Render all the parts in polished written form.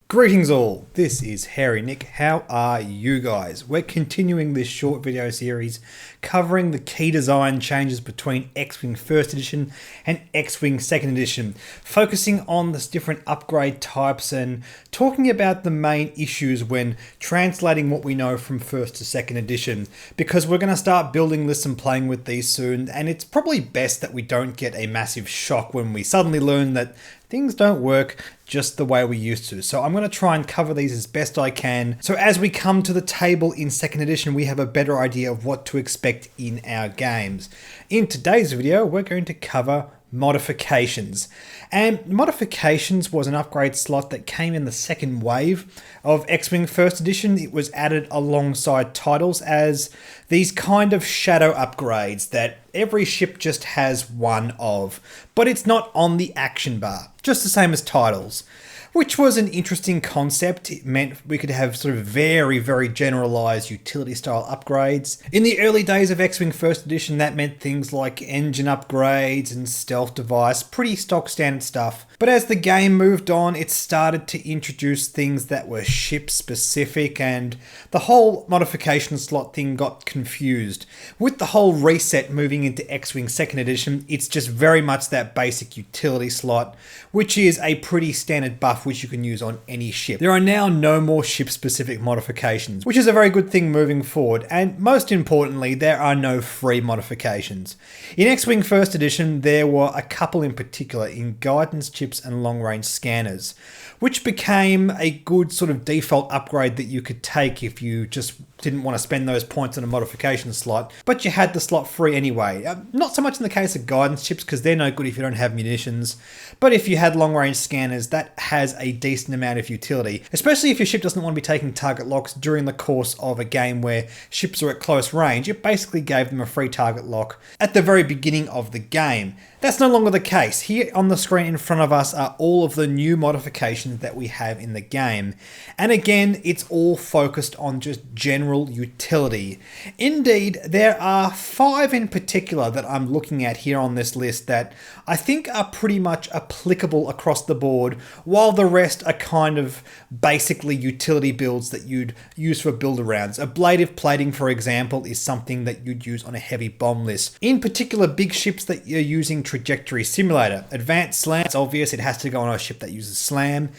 Greetings all, this is Harry Nick. How are you guys? We're continuing this short video series covering the key design changes between X-Wing 1st Edition and X-Wing 2nd Edition, focusing on the different upgrade types and talking about the main issues when translating what we know from 1st to 2nd Edition, because we're going to start building lists and playing with these soon, and it's probably best that we don't get a massive shock when we suddenly learn that things don't work just the way we used to. So I'm going to try and cover these as best I can. So as we come to the table in 2nd edition, we have a better idea of what to expect in our games. In today's video, we're going to cover modifications. And modifications was an upgrade slot that came in the second wave of X-Wing 1st Edition. It was added alongside titles as these kind of shadow upgrades that every ship just has one of, but it's not on the action bar, just the same as titles, which was an interesting concept. It meant we could have sort of very generalized utility style upgrades. In the early days of X-Wing 1st Edition, that meant things like engine upgrades and stealth device, pretty stock standard stuff. But as the game moved on, it started to introduce things that were ship specific, and the whole modification slot thing got confused. With the whole reset moving into X-Wing 2nd Edition, it's just very much that basic utility slot, which is a pretty standard buff which you can use on any ship. There are now no more ship-specific modifications, which is a very good thing moving forward, and most importantly, there are no free modifications. In X-Wing 1st Edition, there were a couple in particular in guidance chips and long-range scanners, which became a good sort of default upgrade that you could take if you just didn't want to spend those points on a modification slot, but you had the slot free anyway. Not so much in the case of guidance chips, because they're no good if you don't have munitions, but if you had long-range scanners, that has a decent amount of utility, especially if your ship doesn't want to be taking target locks during the course of a game where ships are at close range. It basically gave them a free target lock at the very beginning of the game. That's no longer the case. Here on the screen in front of us are all of the new modifications that we have in the game. And again, it's all focused on just general utility. Indeed, there are 5 in particular that I'm looking at here on this list that I think are pretty much applicable across the board, while the rest are kind of basically utility builds that you'd use for build-arounds. Ablative plating, for example, is something that you'd use on a heavy bomb list. In particular, big ships that you're using trajectory simulator. Advanced slam, it's obvious it has to go on a ship that uses slam.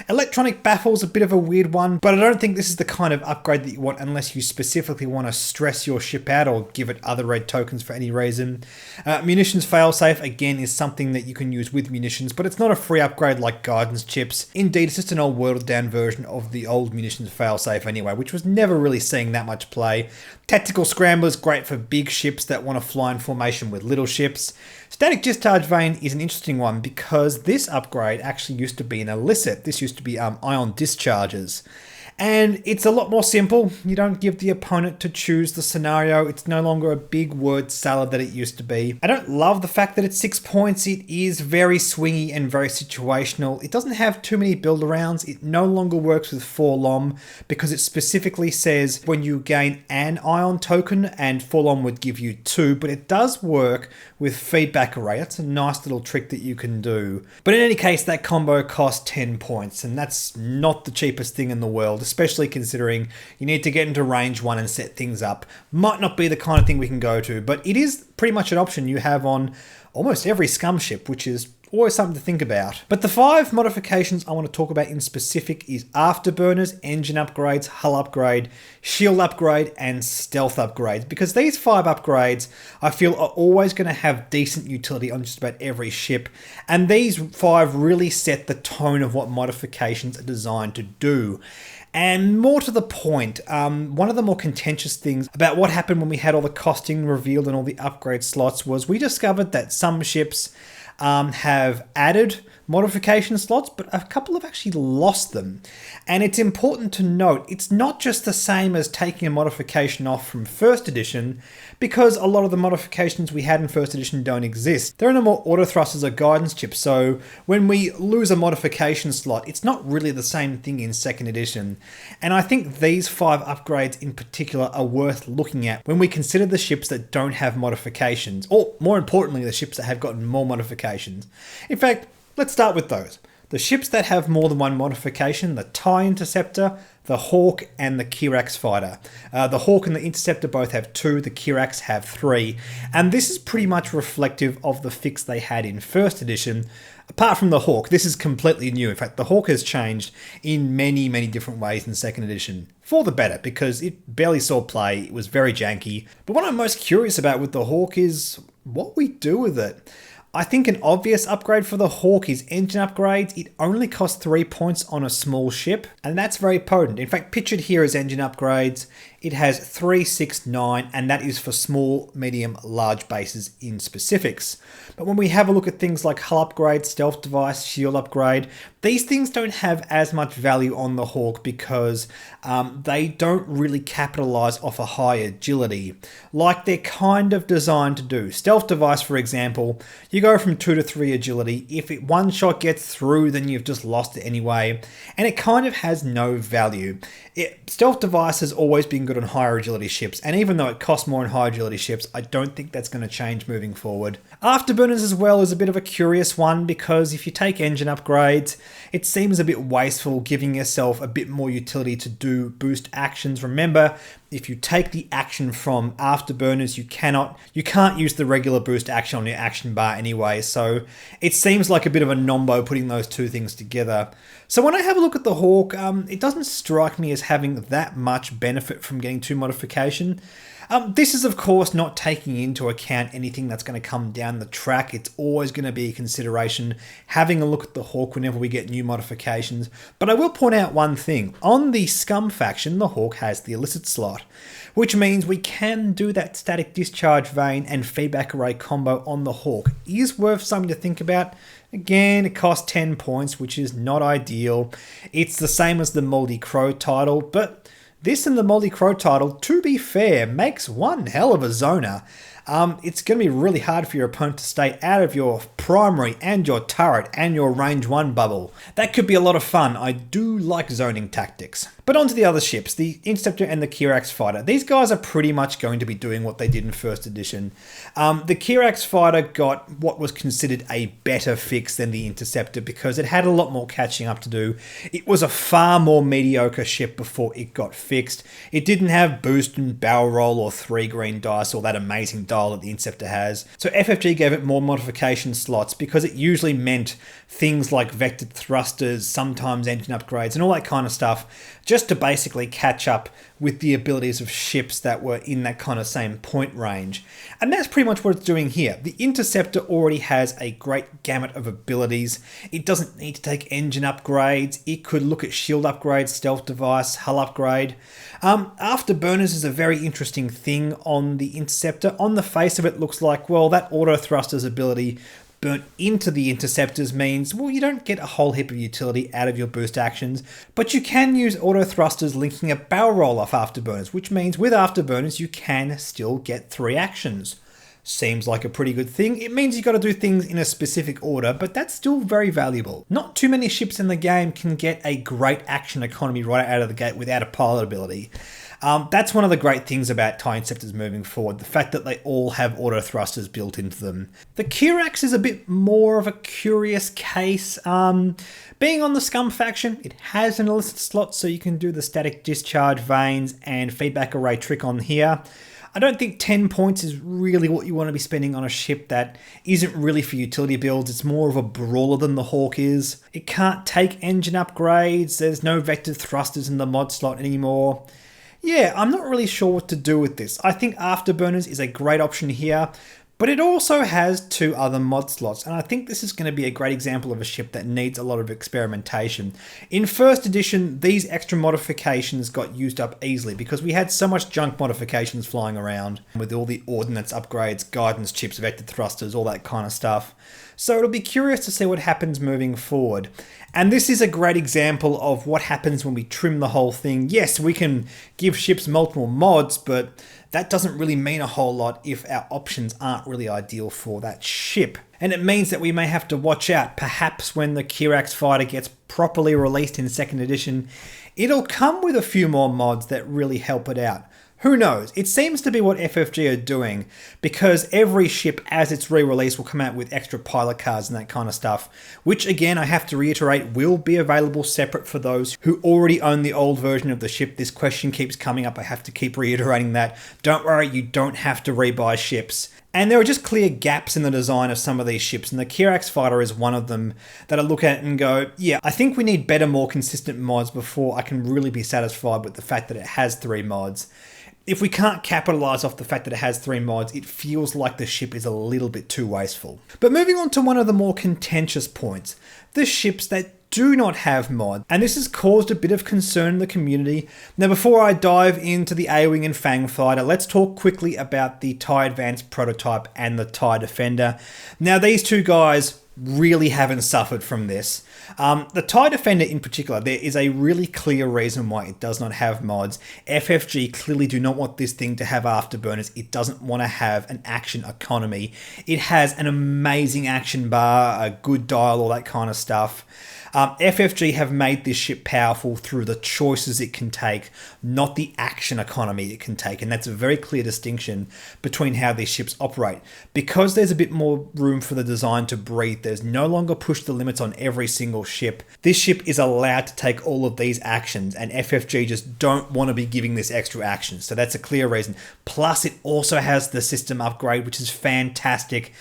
Electronic baffle's a bit of a weird one, but I don't think this is the kind of upgrade that you want unless you specifically want to stress your ship out or give it other red tokens for any reason. Munitions failsafe, again, is something that you can use with munitions, but it's not a free upgrade like guidance chips. Indeed, it's just an old watered down version of the old munitions failsafe anyway, which was never really seeing that much play. Tactical scramblers, great for big ships that want to fly in formation with little ships. Static Discharge Vane is an interesting one because this upgrade actually used to be an illicit. This used to be ion discharges. And it's a lot more simple. You don't give the opponent to choose the scenario. It's no longer a big word salad that it used to be. I don't love the fact that it's 6 points. It is very swingy and very situational. It doesn't have too many build-arounds. It no longer works with 4 LOM because it specifically says when you gain an ion token, and 4 LOM would give you 2, but it does work with feedback array. That's a nice little trick that you can do. But in any case, that combo costs 10 points, and that's not the cheapest thing in the world, especially considering you need to get into range 1 and set things up. Might not be the kind of thing we can go to, but it is pretty much an option you have on almost every scum ship, which is always something to think about. But the 5 modifications I want to talk about in specific is Afterburners, engine upgrades, hull upgrade, shield upgrade, and stealth upgrades, because these 5 upgrades I feel are always going to have decent utility on just about every ship, and these 5 really set the tone of what modifications are designed to do. And more to the point, one of the more contentious things about what happened when we had all the costing revealed and all the upgrade slots was we discovered that some ships have added modification slots, but a couple have actually lost them. And it's important to note, it's not just the same as taking a modification off from 1st edition, because a lot of the modifications we had in 1st edition don't exist. There are no more auto thrusters or guidance chips, so when we lose a modification slot, it's not really the same thing in 2nd edition. And I think these 5 upgrades in particular are worth looking at when we consider the ships that don't have modifications, or more importantly, the ships that have gotten more modifications. In fact, let's start with those. The ships that have more than one modification, the TIE Interceptor, the Hawk, and the Kirax Fighter. The Hawk and the Interceptor both have 2, the Kirax have 3, and this is pretty much reflective of the fix they had in first edition. Apart from the Hawk, this is completely new. In fact, the Hawk has changed in many, many different ways in second edition. For the better, because it barely saw play, it was very janky. But what I'm most curious about with the Hawk is what we do with it. I think an obvious upgrade for the Hawk is engine upgrades. It only costs 3 points on a small ship, and that's very potent. In fact, pictured here as engine upgrades, it has 3, 6, 9, and that is for small, medium, large bases in specifics. But when we have a look at things like hull upgrade, stealth device, shield upgrade, these things don't have as much value on the Hawk because they don't really capitalize off a high agility, like they're kind of designed to do. Stealth device, for example, you go from 2 to 3 agility. If it one shot gets through, then you've just lost it anyway, and it kind of has no value. Stealth device has always been good on higher agility ships, and even though it costs more on high agility ships, I don't think that's going to change moving forward. Afterburners as well is a bit of a curious one, because if you take engine upgrades, it seems a bit wasteful giving yourself a bit more utility to do boost actions. Remember, if you take the action from Afterburners, you can't use the regular boost action on your action bar anyway, so it seems like a bit of a nombo putting those two things together. So when I have a look at the Hawk, it doesn't strike me as having that much benefit from getting 2 modification. This is of course not taking into account anything that's going to come down the track. It's always going to be a consideration having a look at the Hawk whenever we get new modifications. But I will point out one thing. On the Scum faction, the Hawk has the illicit slot, which means we can do that static discharge Vane and feedback array combo on the Hawk. It is worth something to think about. Again, it costs 10 points, which is not ideal. It's the same as the Moldy Crow title, but this and the Moldy Crow title, to be fair, makes one hell of a zoner. It's going to be really hard for your opponent to stay out of your primary and your turret and your range 1 bubble. That could be a lot of fun. I do like zoning tactics. But on to the other ships, the Interceptor and the Kirax Fighter. These guys are pretty much going to be doing what they did in first edition. The Kirax Fighter got what was considered a better fix than the Interceptor because it had a lot more catching up to do. It was a far more mediocre ship before it got fixed. It didn't have boost and barrel roll or 3 green dice or that amazing dial that the Interceptor has. So FFG gave it more modification slots because it usually meant things like vectored thrusters, sometimes engine upgrades and all that kind of stuff, just to basically catch up with the abilities of ships that were in that kind of same point range. And that's pretty much what it's doing here. The Interceptor already has a great gamut of abilities. It doesn't need to take engine upgrades. It could look at shield upgrades, stealth device, hull upgrade. Afterburners is a very interesting thing on the Interceptor. On the face of it, looks like, well, that auto thrusters ability burnt into the Interceptors means, well, you don't get a whole heap of utility out of your boost actions, but you can use auto thrusters linking a barrel roll off Afterburners, which means with Afterburners you can still get 3 actions. Seems like a pretty good thing. It means you've got to do things in a specific order, but that's still very valuable. Not too many ships in the game can get a great action economy right out of the gate without a pilot ability. That's one of the great things about TIE Interceptors moving forward, the fact that they all have auto thrusters built into them. The Kirax is a bit more of a curious case. Being on the Scum faction, it has an illicit slot, so you can do the static discharge Vanes and feedback array trick on here. I don't think 10 points is really what you want to be spending on a ship that isn't really for utility builds. It's more of a brawler than the Hawk is. It can't take engine upgrades. There's no vectored thrusters in the mod slot anymore. Yeah, I'm not really sure what to do with this. I think Afterburners is a great option here, but it also has 2 other mod slots, and I think this is going to be a great example of a ship that needs a lot of experimentation. In first edition, these extra modifications got used up easily because we had so much junk modifications flying around with all the ordnance upgrades, guidance chips, vectored thrusters, all that kind of stuff. So it'll be curious to see what happens moving forward. And this is a great example of what happens when we trim the whole thing. Yes, we can give ships multiple mods, but that doesn't really mean a whole lot if our options aren't really ideal for that ship. And it means that we may have to watch out. Perhaps when the Kirax Fighter gets properly released in second edition, it'll come with a few more mods that really help it out. Who knows? It seems to be what FFG are doing, because every ship as it's re-released will come out with extra pilot cards and that kind of stuff, which again, I have to reiterate, will be available separate for those who already own the old version of the ship. This question keeps coming up. I have to keep reiterating that. Don't worry, you don't have to rebuy ships. And there are just clear gaps in the design of some of these ships, and the Kirax fighter is one of them that I look at and go, yeah, I think we need better, more consistent mods before I can really be satisfied with the fact that it has 3 mods. If we can't capitalize off the fact that it has 3 mods, it feels like the ship is a little bit too wasteful. But moving on to one of the more contentious points, the ships that do not have mods, and this has caused a bit of concern in the community. Now, before I dive into the A-Wing and Fang Fighter, let's talk quickly about the TIE Advanced Prototype and the TIE Defender. Now, these two guys really haven't suffered from this. The TIE Defender in particular, there is a really clear reason why it does not have mods. FFG clearly do not want this thing to have afterburners. It doesn't want to have an action economy. It has an amazing action bar, a good dial, all that kind of stuff. FFG have made this ship powerful through the choices it can take, not the action economy it can take. And that's a very clear distinction between how these ships operate. Because there's a bit more room for the design to breathe, there's no longer push the limits on every single ship. This ship is allowed to take all of these actions, and FFG just don't want to be giving this extra action. So that's a clear reason. Plus, it also has the system upgrade, which is fantastic.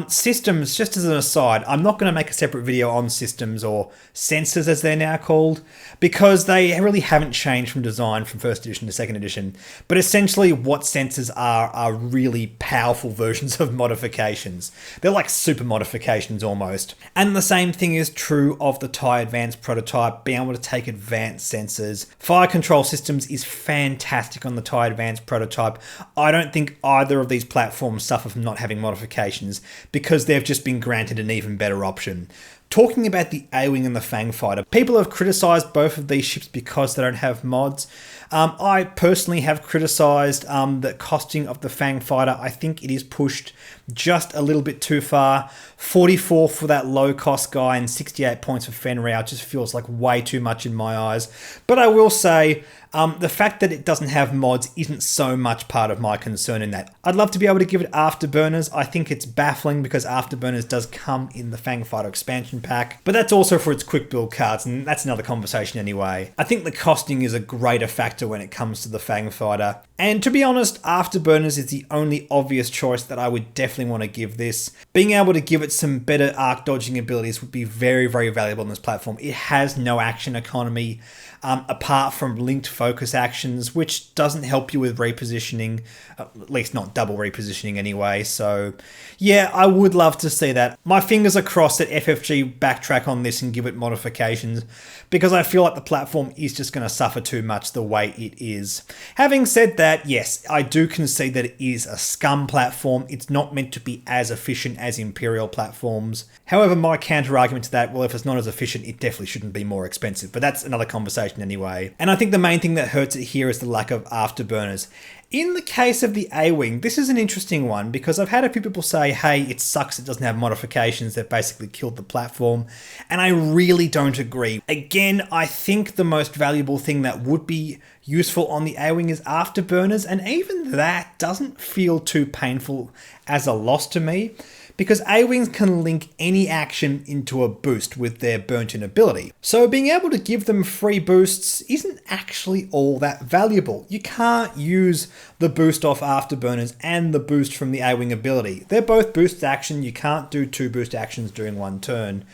Systems, just as an aside, I'm not going to make a separate video on systems or sensors as they're now called, because they really haven't changed from design from 1st edition to 2nd edition. But essentially what sensors are really powerful versions of modifications. They're like super modifications almost. And the same thing is true of the TIE Advanced Prototype, being able to take advanced sensors. Fire control systems is fantastic on the TIE Advanced Prototype. I don't think either of these platforms suffer from not having modifications, because they've just been granted an even better option. Talking about the A-Wing and the Fang Fighter, people have criticised both of these ships because they don't have mods. I personally have criticised the costing of the Fang Fighter. I think it is pushed just a little bit too far. 44 for that low-cost guy and 68 points for Fenrir just feels like way too much in my eyes. But I will say, the fact that it doesn't have mods isn't so much part of my concern in that. I'd love to be able to give it Afterburners. I think it's baffling because Afterburners does come in the Fang Fighter expansion pack, but that's also for its quick build cards, and that's another conversation anyway. I think the costing is a greater factor when it comes to the Fang Fighter. And to be honest, Afterburners is the only obvious choice that I would definitely want to give this. Being able to give it some better arc dodging abilities would be very, very valuable on this platform. It has no action economy, apart from linked focus actions, which doesn't help you with repositioning, at least not double repositioning anyway. So yeah, I would love to see that. My fingers are crossed that FFG backtrack on this and give it modifications, because I feel like the platform is just going to suffer too much the way it is. Having said that, yes, I do concede that it is a scum platform. It's not meant to be as efficient as Imperial platforms. However, my counter argument to that, well, if it's not as efficient, it definitely shouldn't be more expensive, but that's another conversation anyway. And I think the main thing that hurts it here is the lack of afterburners. In the case of the A-Wing, this is an interesting one, because I've had a few people say, hey, it sucks it doesn't have modifications, they've basically killed the platform, and I really don't agree. Again, I think the most valuable thing that would be useful on the A-Wing is afterburners, and even that doesn't feel too painful as a loss to me, because A-Wings can link any action into a boost with their burnt-in ability. So being able to give them free boosts isn't actually all that valuable. You can't use the boost off Afterburners and the boost from the A-Wing ability. They're both boost action. You can't do 2 boost actions during one turn.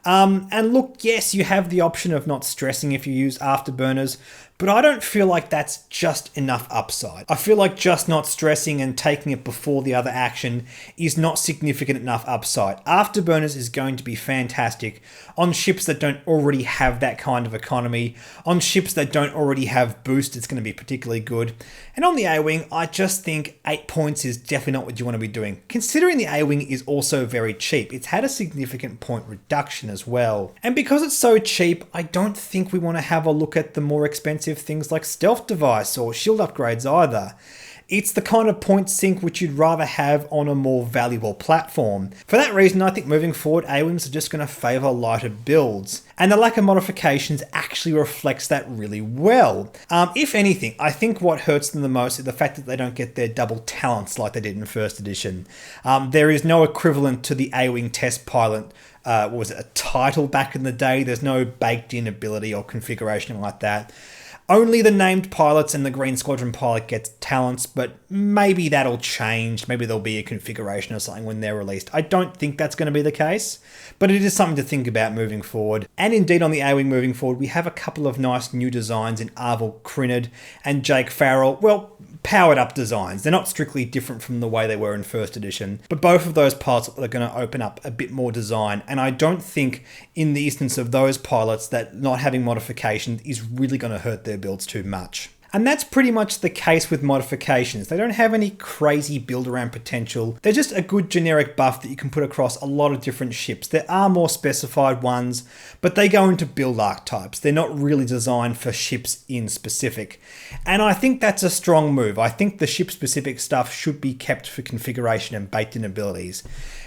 And look, yes, you have the option of not stressing if you use Afterburners, but I don't feel like that's just enough upside. I feel like just not stressing and taking it before the other action is not significant enough upside. Afterburners is going to be fantastic on ships that don't already have that kind of economy. On ships that don't already have boost, it's going to be particularly good. And on the A-Wing, I just think 8 points is definitely not what you want to be doing. Considering the A-Wing is also very cheap, it's had a significant point reduction as well. And because it's so cheap, I don't think we want to have a look at the more expensive things like stealth device or shield upgrades either. It's the kind of point sync which you'd rather have on a more valuable platform. For that reason, I think moving forward, A-Wings are just going to favour lighter builds. And the lack of modifications actually reflects that really well. If anything, I think what hurts them the most is the fact that they don't get their double talents like they did in first edition. There is no equivalent to the A-Wing test pilot. What was it, a title back in the day? There's no baked in ability or configuration like that. Only the named pilots and the Green Squadron pilot gets talents, but maybe that'll change. Maybe there'll be a configuration or something when they're released. I don't think that's going to be the case, but it is something to think about moving forward. And indeed on the A-Wing moving forward, we have a couple of nice new designs in Arvel Crinard and Jake Farrell. Well, powered up designs. They're not strictly different from the way they were in first edition, but both of those pilots are going to open up a bit more design. And I don't think in the instance of those pilots that not having modifications is really going to hurt their builds too much. And that's pretty much the case with modifications. They don't have any crazy build around potential. They're just a good generic buff that you can put across a lot of different ships. There are more specified ones, but they go into build archetypes. They're not really designed for ships in specific. And I think that's a strong move. I think the ship specific stuff should be kept for configuration and baked in abilities.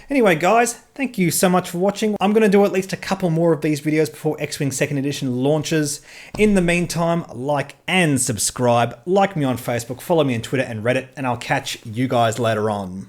Anyway, guys, thank you so much for watching. I'm going to do at least a couple more of these videos before X-Wing 2nd Edition launches. In the meantime, like and subscribe. Like me on Facebook, follow me on Twitter and Reddit, and I'll catch you guys later on.